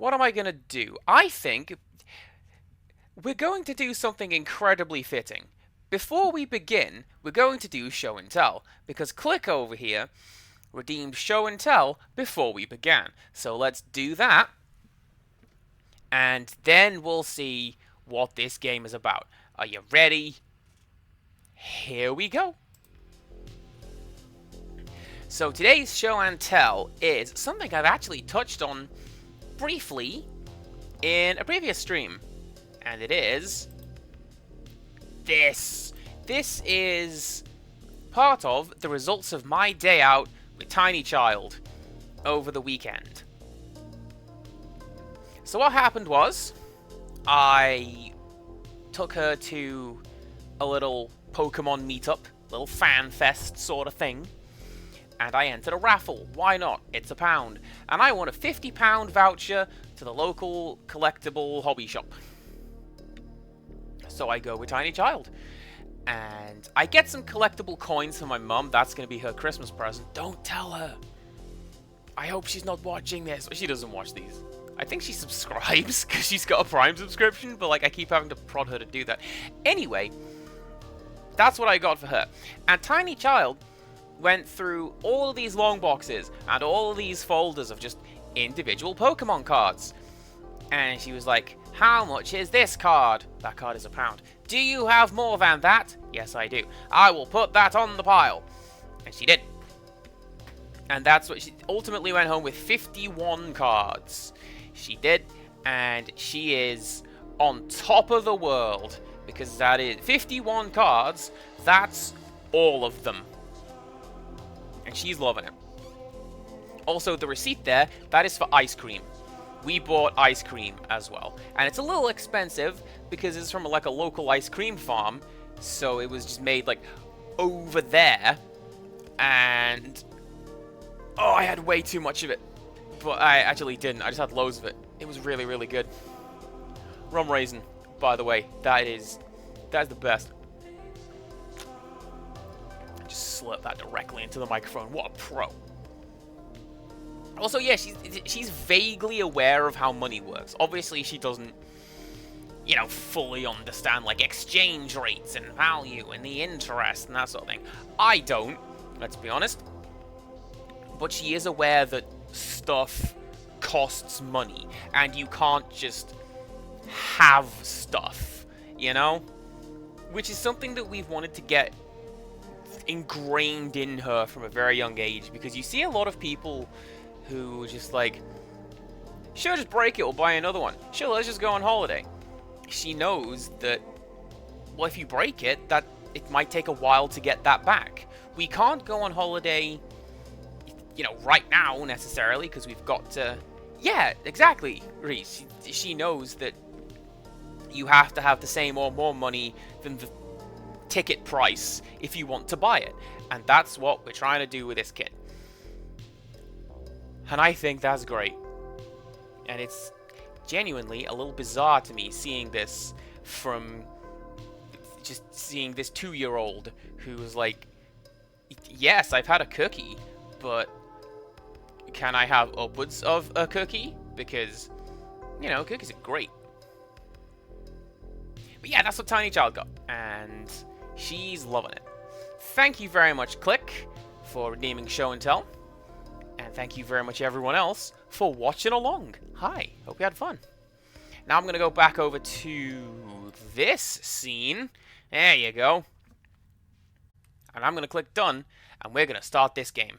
what am I going to do? I think we're going to do something incredibly fitting. Before we begin, we're going to do show and tell, because Click over here redeemed show and tell before we began. So let's do that, and then we'll see what this game is about. Are you ready? Here we go. So today's show and tell is something I've actually touched on briefly in a previous stream, and it is this. This is part of the results of my day out with Tiny Child over the weekend. So what happened was, I took her to a little Pokemon meetup, little fan fest sort of thing, and I entered a raffle. Why not? It's £1. And I won a £50 voucher to the local collectible hobby shop. So I go with Tiny Child. And I get some collectible coins for my mum. That's going to be her Christmas present. Don't tell her. I hope she's not watching this. She doesn't watch these. I think she subscribes because she's got a Prime subscription, but like I keep having to prod her to do that. Anyway, that's what I got for her. And Tiny Child went through all of these long boxes and all of these folders of just individual Pokemon cards. And she was like, how much is this card? That card is £1. Do you have more than that? Yes, I do. I will put that on the pile. And she did. And that's what she ultimately went home with 51 cards. She did, and she is on top of the world because that is 51 cards. That's all of them. And she's loving it. Also, the receipt there, that is for ice cream. We bought ice cream as well. And it's a little expensive because it's from like a local ice cream farm. So it was just made like over there. And oh, I had way too much of it. But I actually didn't. I just had loads of it. It was really, really good. Rum raisin, by the way, that is the best. Just slurp that directly into the microphone. What a pro. Also, yeah, she's vaguely aware of how money works. Obviously, she doesn't, you know, fully understand, like, exchange rates and value and the interest and that sort of thing. I don't, let's be honest. But she is aware that stuff costs money, and you can't just have stuff, you know? Which is something that we've wanted to get ingrained in her from a very young age, because you see a lot of people who just like, sure, just break it, we'll buy another one. Sure, let's just go on holiday. She knows that, well, if you break it, that it might take a while to get that back. We can't go on holiday, you know, right now necessarily, because we've got to... Yeah, exactly, Reese. She knows that you have to have the same or more money than the ticket price if you want to buy it. And that's what we're trying to do with this kit. And I think that's great. And it's genuinely a little bizarre to me seeing this from... just seeing this 2-year-old who's like, yes, I've had a cookie, but can I have upwards of a cookie? Because, you know, cookies are great. But yeah, that's what Tiny Child got. And she's loving it. Thank you very much, Click, for redeeming show and tell. And thank you very much, everyone else, for watching along. Hi, hope you had fun. Now I'm going to go back over to this scene. There you go. And I'm going to click done, and we're going to start this game.